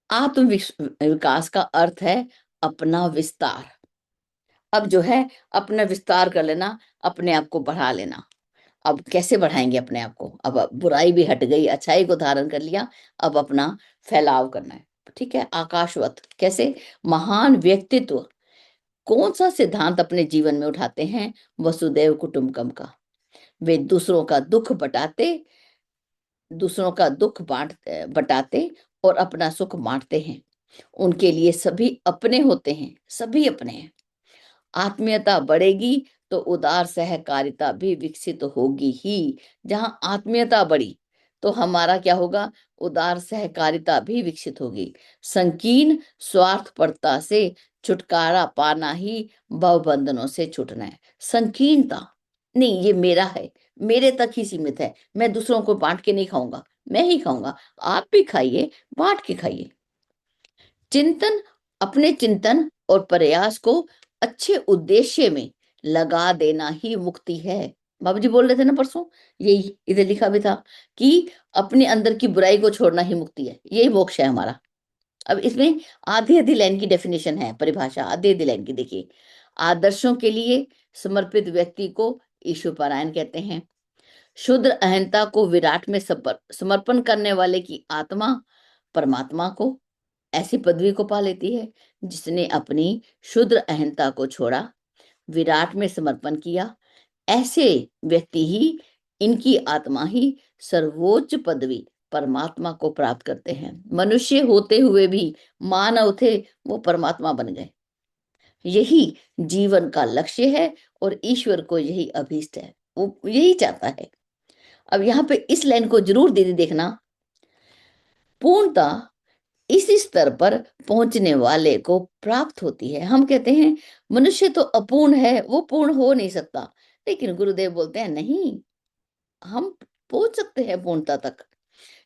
आत्म विकास का अर्थ है अपना विस्तार। अब जो है अपना विस्तार कर लेना, अपने आप को बढ़ा लेना। अब कैसे बढ़ाएंगे अपने आप को, अब बुराई भी हट गई, अच्छाई को धारण कर लिया, अब अपना फैलाव करना है। ठीक है, आकाशवत कैसे, महान व्यक्तित्व कौन सा सिद्धांत अपने जीवन में उठाते हैं, वसुदैव कुटुंबकम का। वे दूसरों का दुख बटाते और अपना सुख बांटते हैं। उनके लिए सभी अपने होते हैं, सभी अपने हैं। आत्मीयता बढ़ेगी तो उदार सहकारिता भी विकसित होगी ही। जहां आत्मीयता बढ़ी तो हमारा क्या होगा, उदार सहकारिता भी विकसित होगी। संकीर्ण स्वार्थपरता से छुटकारा पाना ही भवबंधनों से छूटना है। संकीर्णता नहीं, ये मेरा है, मेरे तक ही सीमित है, मैं दूसरों को बांट के नहीं खाऊंगा, मैं ही खाऊंगा, आप भी खाइए, बांट के खाइए। चिंतन, अपने चिंतन और प्रयास को अच्छे उद्देश्य में लगा देना ही मुक्ति है। बाबू जी बोल रहे थे ना परसों, यही इधर लिखा भी था कि अपने अंदर की बुराई को छोड़ना ही मुक्ति है, यही मोक्ष है हमारा। अब इसमें आधी आधी लाइन की डेफिनेशन है, परिभाषा आधी आधी लाइन की देखिए। आदर्शों के लिए समर्पित व्यक्ति को ईश्वर पारायण कहते हैं। शुद्ध अहंता को विराट में समर्पण करने वाले की आत्मा परमात्मा को ऐसी पदवी को पा लेती है जिसने अपनी शुद्ध अहंता को छोड़ा, विराट में समर्पण किया। ऐसे व्यक्ति ही, इनकी आत्मा ही सर्वोच्च पदवी परमात्मा को प्राप्त करते हैं। मनुष्य होते हुए भी मानव थे, वो परमात्मा बन गए। यही जीवन का लक्ष्य है और ईश्वर को यही अभीष्ट है, वो यही चाहता है। अब यहाँ पे इस लाइन को जरूर दीदी देखना। पूर्णता इस स्तर पर पहुंचने वाले को प्राप्त होती है। हम कहते हैं मनुष्य तो अपूर्ण है, वो पूर्ण हो नहीं सकता, लेकिन गुरुदेव बोलते हैं नहीं, हम पहुंच सकते हैं पूर्णता तक।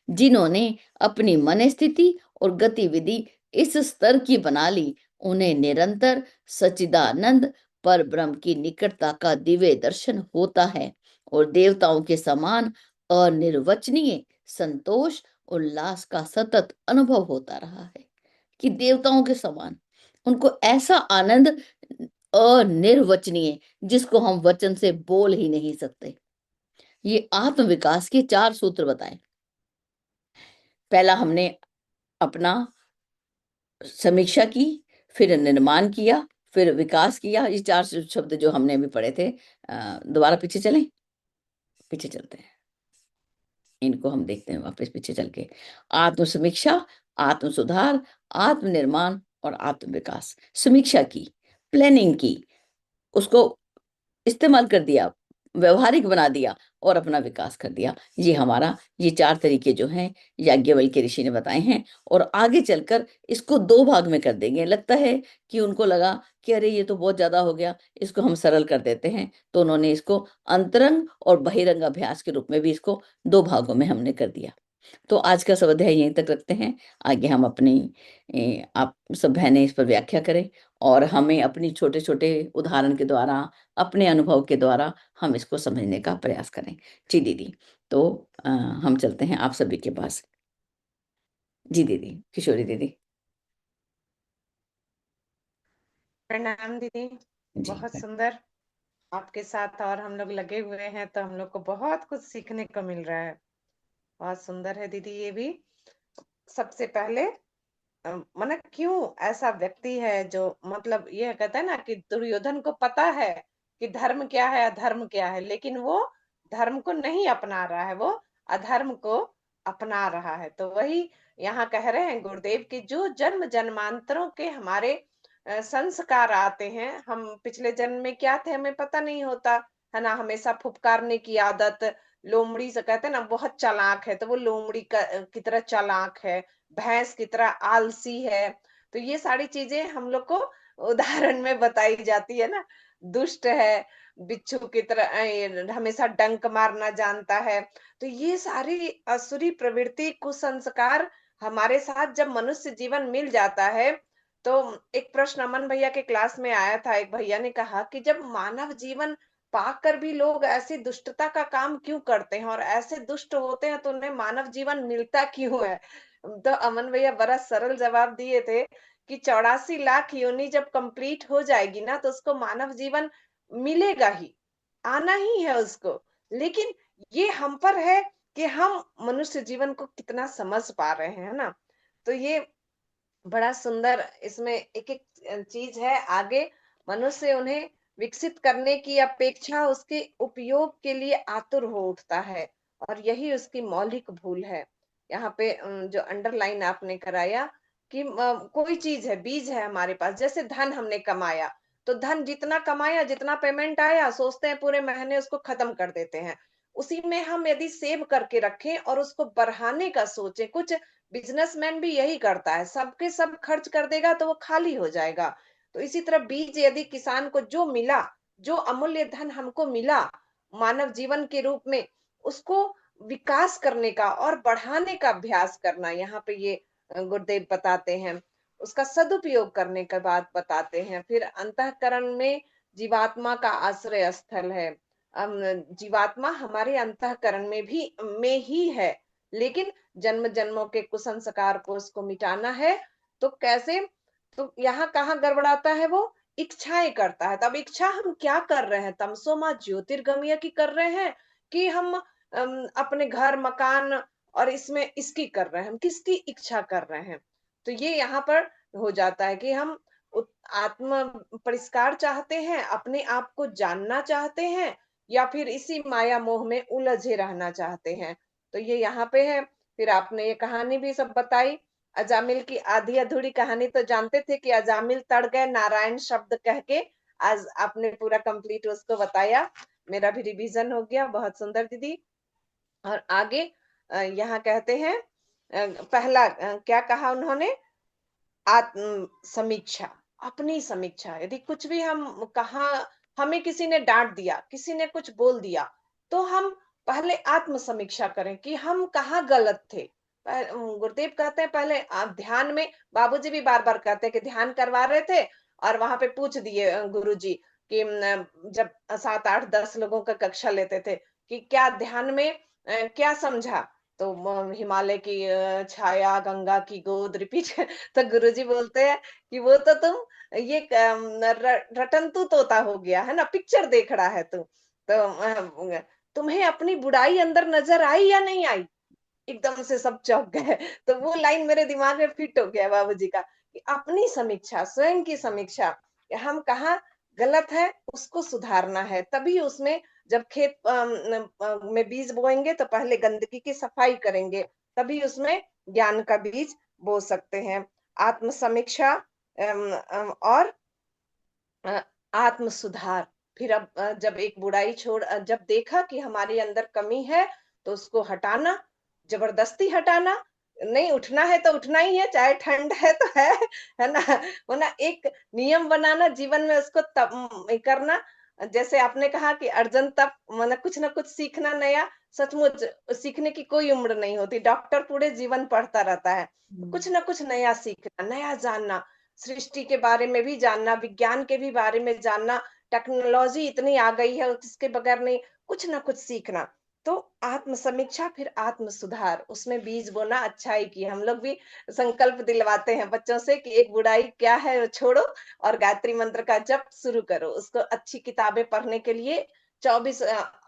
जिन्होंने अपनी मन स्थिति और गतिविधि इस स्तर की बना ली, उन्हें निरंतर सच्चिदानंद पर ब्रह्म की निकटता का दिव्य दर्शन होता है और देवताओं के समान अनिर्वचनीय संतोष उल्लास का सतत अनुभव होता रहा है। कि देवताओं के समान उनको ऐसा आनंद अनिर्वचनीय, जिसको हम वचन से बोल ही नहीं सकते। ये आत्म विकास के 4 सूत्र बताए। पहला हमने अपना समीक्षा की, फिर निर्माण किया, फिर विकास किया। ये 4 शब्द जो हमने अभी पढ़े थे, दोबारा पीछे चलें, पीछे चलते हैं, इनको हम देखते हैं वापस पीछे चल के। आत्म समीक्षा, आत्म सुधार, आत्म निर्माण और आत्म विकास। समीक्षा की, प्लानिंग की, उसको इस्तेमाल कर दिया, व्यवहारिक बना दिया और अपना विकास कर दिया। ये हमारा, ये 4 तरीके जो हैं याज्ञवल्क्य ऋषि ने बताए हैं। और आगे चलकर इसको 2 भाग में कर देंगे। लगता है कि उनको लगा कि अरे ये तो बहुत ज्यादा हो गया, इसको हम सरल कर देते हैं, तो उन्होंने इसको अंतरंग और बहिरंग अभ्यास के रूप में भी इसको 2 भागों में हमने कर दिया। तो आज का सब अध्याय यहीं तक रखते हैं। आगे हम अपनी आप सब बहनें इस पर व्याख्या करें और हमें अपनी छोटे छोटे उदाहरण के द्वारा, अपने अनुभव के द्वारा हम इसको समझने का प्रयास करें। जी दीदी, तो हम चलते हैं आप सभी के पास। जी दीदी, किशोरी दीदी। प्रणाम दीदी। जी बहुत सुंदर। आपके साथ और हम लोग लगे हुए हैं तो हम लोग को बहुत कुछ सीखने को मिल रहा है। बहुत सुंदर है दीदी ये भी। सबसे पहले मतलब क्यों ऐसा व्यक्ति है जो मतलब ये कहता है ना कि दुर्योधन को पता है कि धर्म क्या है अधर्म क्या है, लेकिन वो धर्म को नहीं अपना रहा है, वो अधर्म को अपना रहा है। तो वही यहाँ कह रहे हैं गुरुदेव कि जो जन्म जन्मांतरों के हमारे संस्कार आते हैं, हम पिछले जन्म में क्या थे हमें पता नहीं होता है ना। हमेशा फुफकारने की आदत, लोमड़ी से कहते हैं ना बहुत चालाक है तो वो लोमड़ी की तरह चालाक है, भैंस की तरह आलसी है। तो ये सारी चीजें हम लोग को उदाहरण में बताई जाती है ना। दुष्ट है, बिच्छू की तरह हमेशा डंक मारना जानता है। तो ये सारी असुरी प्रवृत्ति कुसंस्कार हमारे साथ जब मनुष्य जीवन मिल जाता है, तो एक प्रश्न अमन भैया के क्लास में आया था। एक भैया ने कहा कि जब मानव जीवन पाकर भी लोग ऐसी दुष्टता का काम क्यों करते हैं और ऐसे दुष्ट होते हैं तो उन्हें मानव जीवन मिलता क्यों है। तो अमन भैया बड़ा सरल जवाब दिए थे कि 84 लाख योनि जब कंप्लीट हो जाएगी ना तो उसको मानव जीवन मिलेगा ही, आना ही है उसको। लेकिन ये हम पर है कि हम मनुष्य जीवन को कितना समझ पा रहे हैं, है ना। तो ये बड़ा सुंदर इसमें एक एक चीज है। आगे मनुष्य उन्हें विकसित करने की अपेक्षा उसके उपयोग के लिए आतुर हो उठता है और यही उसकी मौलिक भूल है। यहाँ पे जो अंडरलाइन आपने कराया कि कोई चीज है, बीज है हमारे पास, जैसे धन हमने कमाया तो धन जितना कमाया, जितना पेमेंट आया, सोचते हैं पूरे महीने उसको खत्म कर देते हैं। उसी में हम यदि सेव करके रखें और उसको बढ़ाने का सोचें, कुछ बिजनेसमैन भी यही करता है, सबके सब खर्च कर देगा तो वो खाली हो जाएगा। तो इसी तरह बीज यदि किसान को जो मिला, जो अमूल्य धन हमको मिला मानव जीवन के रूप में, उसको विकास करने का और बढ़ाने का अभ्यास करना, यहाँ पे ये गुरुदेव बताते हैं। उसका सदुपयोग करने के बाद बताते हैं। फिर अंतःकरण में जीवात्मा का आश्रय स्थल है। जीवात्मा हमारे अंतःकरण में ही है, लेकिन जन्म जन्मों के कुसंस्कार को उसको मिटाना है। तो कैसे? तो यहाँ कहाँ गड़बड़ाता है वो? इच्छाएं करता है। तब इच्छा हम क्या कर रहे हैं? तमसो माँ ज्योतिर्गमय की कर रहे हैं, कि हम अपने घर मकान और इसमें इसकी कर रहे हैं, हम किसकी इच्छा कर रहे हैं? तो ये यहाँ पर हो जाता है कि हम आत्म परिष्कार चाहते हैं, अपने आप को जानना चाहते हैं, या फिर इसी माया मोह में उलझे रहना चाहते हैं। तो ये यहाँ पे है। फिर आपने ये कहानी भी सब बताई, अजामिल की आधी अधूरी कहानी तो जानते थे कि अजामिल तड़ गए नारायण शब्द कह के। आज आपने पूरा कंप्लीट उसको बताया, मेरा भी रिवीजन हो गया। बहुत सुंदर दीदी। और आगे यहाँ कहते हैं, पहला क्या कहा उन्होंने? आत्म समीक्षा, अपनी समीक्षा। यदि कुछ भी हम कहा, हमें किसी ने डांट दिया, किसी ने कुछ बोल दिया, तो हम पहले आत्म समीक्षा करें कि हम कहाँ गलत थे। गुरुदेव कहते हैं पहले आप ध्यान में, बाबूजी भी बार बार कहते हैं कि ध्यान करवा रहे थे और वहां पे पूछ दिए गुरुजी कि जब 7 8 10 लोगों का कक्षा लेते थे कि क्या ध्यान में क्या समझा? तो हिमालय की छाया, गंगा की गोद रिपीट तो गुरुजी बोलते हैं कि वो तो तुम ये रटंतू तोता हो गया है ना, पिक्चर देख रहा है तू। तो तुम्हें अपनी बुराई अंदर नजर आई या नहीं आई? एकदम से सब चौंक गए। तो वो लाइन मेरे दिमाग में फिट हो गया बाबूजी का, कि अपनी समीक्षा, स्वयं की समीक्षा, कि हम कहाँ गलत है, उसको सुधारना है। तभी उसमें जब खेत में बीज बोएंगे तो पहले गंदगी की सफाई करेंगे, तभी उसमें ज्ञान का बीज बो सकते हैं। आत्म समीक्षा और आत्म सुधार। फिर अब जब एक बुराई जब देखा कि हमारे अंदर कमी है, तो उसको हटाना, जबरदस्ती हटाना नहीं। उठना है तो उठना ही है, चाहे ठंड है तो है ना। वरना एक नियम बनाना जीवन में, उसको तब करना। जैसे आपने कहा कि अर्जुन तब मतलब कुछ ना कुछ सीखना नया। सचमुच सीखने की कोई उम्र नहीं होती, डॉक्टर पूरे जीवन पढ़ता रहता है। कुछ ना कुछ नया सीखना, नया जानना, सृष्टि के बारे में भी जानना, विज्ञान के भी बारे में जानना। टेक्नोलॉजी इतनी आ गई है, उसके बगैर नहीं। कुछ ना कुछ सीखना। तो आत्म समीक्षा, फिर आत्म सुधार, उसमें बीज बोना अच्छाई की। हम लोग भी संकल्प दिलवाते हैं बच्चों से कि एक बुराई क्या है वो छोड़ो, और गायत्री मंत्र का जप शुरू करो। उसको अच्छी किताबें पढ़ने के लिए 24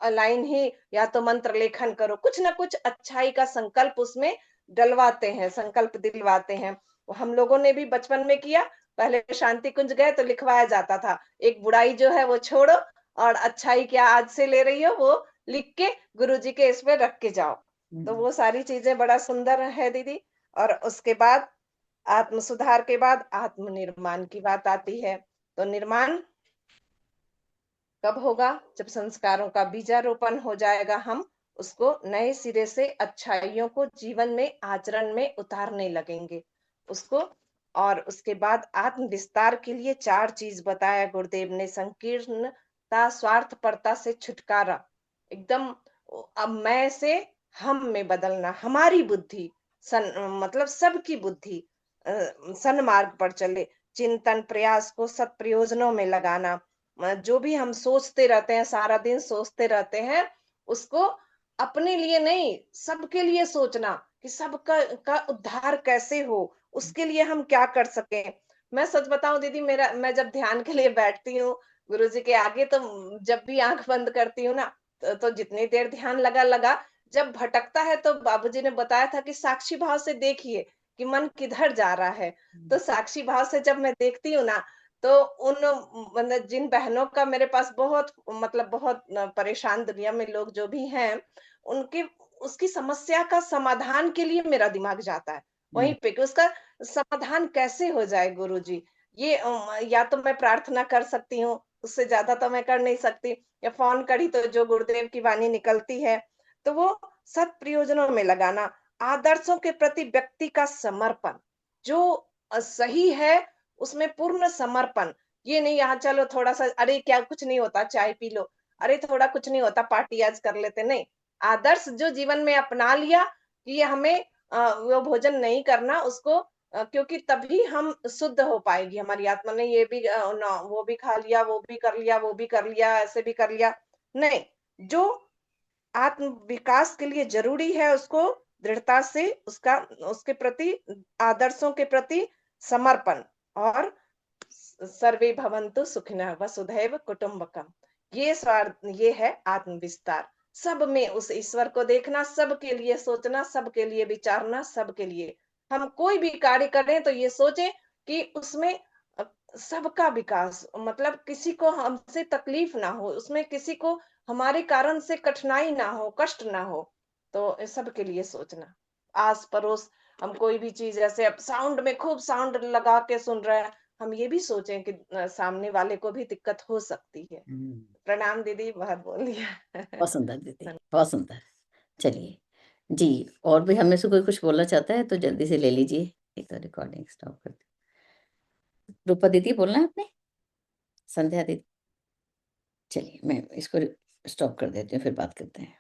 लाइन ही या तो मंत्र लेखन करो। कुछ ना कुछ अच्छाई का संकल्प उसमें डलवाते हैं, संकल्प दिलवाते हैं। हम लोगों ने भी बचपन में किया। पहले शांति कुंज गए तो लिखवाया जाता था, एक बुराई जो है वो छोड़ो और अच्छाई क्या आज से ले रही हो वो लिख के गुरुजी के इस पे रख के जाओ। तो हम्म। वो सारी चीजें बड़ा सुंदर है दीदी। और उसके बाद आत्म सुधार के बाद आत्म निर्माण की बात आती है। तो निर्माण कब होगा? जब संस्कारों का बीजारोपण हो जाएगा, हम उसको नए सिरे से अच्छाइयों को जीवन में आचरण में उतारने लगेंगे उसको। और उसके बाद आत्म विस्तार के लिए 4 चीज बताया गुरुदेव ने। संकीर्णता, स्वार्थपरता से छुटकारा, एकदम अब मैं से हम में बदलना, हमारी बुद्धि मतलब सबकी बुद्धि सन्मार्ग पर चले। चिंतन प्रयास को सत्प्रयोजनों में लगाना। जो भी हम सोचते रहते हैं, सारा दिन सोचते रहते हैं, उसको अपने लिए नहीं, सबके लिए सोचना, कि सबका का उद्धार कैसे हो, उसके लिए हम क्या कर सके। मैं सच बताऊं दीदी, मेरा मैं जब ध्यान के लिए बैठती हूँ गुरुजी के आगे, तो जब भी आंख बंद करती हूँ ना, तो जितनी देर ध्यान लगा लगा, जब भटकता है तो बाबूजी ने बताया था कि साक्षी भाव से देखिए कि मन किधर जा रहा है। तो साक्षी भाव से जब मैं देखती हूँ ना, तो उन मतलब जिन बहनों का मेरे पास बहुत मतलब बहुत परेशान दुनिया में लोग जो भी हैं, उनके उसकी समस्या का समाधान के लिए मेरा दिमाग जाता है वहीं हम्म। पे, कि उसका समाधान कैसे हो जाए गुरुजी। ये या तो मैं प्रार्थना कर सकती हूँ, उससे ज्यादा तो मैं कर नहीं सकती, या फोन करी तो जो गुरुदेव की वाणी निकलती है, तो वो सत प्रयोजनों में लगाना। आदर्शों के प्रति व्यक्ति का समर्पण, जो सही है उसमें पूर्ण समर्पण। ये नहीं यहाँ चलो थोड़ा सा, अरे क्या कुछ नहीं होता चाय पी लो, अरे थोड़ा कुछ नहीं होता पार्टी आज कर लेते, नहीं। आदर्श जो जीवन में अपना लिया कि हमें वो भोजन नहीं करना उसको, क्योंकि तभी हम शुद्ध हो पाएगी हमारी आत्मा। ने ये भी वो भी खा लिया, वो भी कर लिया, वो भी कर लिया, ऐसे भी कर लिया, नहीं। जो आत्म विकास के लिए जरूरी है उसको दृढ़ता से उसका, उसके प्रति, आदर्शों के प्रति समर्पण, और सर्वे भवन्तु सुखिनः वसुधैव कुटुम्बकम, ये स्वार्थ, ये है आत्म विस्तार। सब में उस ईश्वर को देखना, सबके लिए सोचना, सबके लिए विचारना, सबके लिए हम कोई भी कार्य करें तो ये सोचें कि उसमें सबका विकास, मतलब किसी को हमसे तकलीफ ना हो, उसमें किसी को हमारे कारण से कठिनाई ना हो, कष्ट ना हो। तो सबके लिए सोचना, आस पड़ोस, हम कोई भी चीज, जैसे अब साउंड में खूब साउंड लगा के सुन रहे हैं, हम ये भी सोचें कि सामने वाले को भी दिक्कत हो सकती है। प्रणाम दीदी, बहुत बोल दिया। बहुत सुंदर दीदी, बहुत सुंदर। चलिए जी, और भी हमें से कोई कुछ बोलना चाहता है तो जल्दी से ले लीजिए। एक तो रिकॉर्डिंग स्टॉप कर दो। रूपा दीदी बोलना है आपने? संध्या दीदी? चलिए मैं इसको स्टॉप कर देती हूँ, फिर बात करते हैं।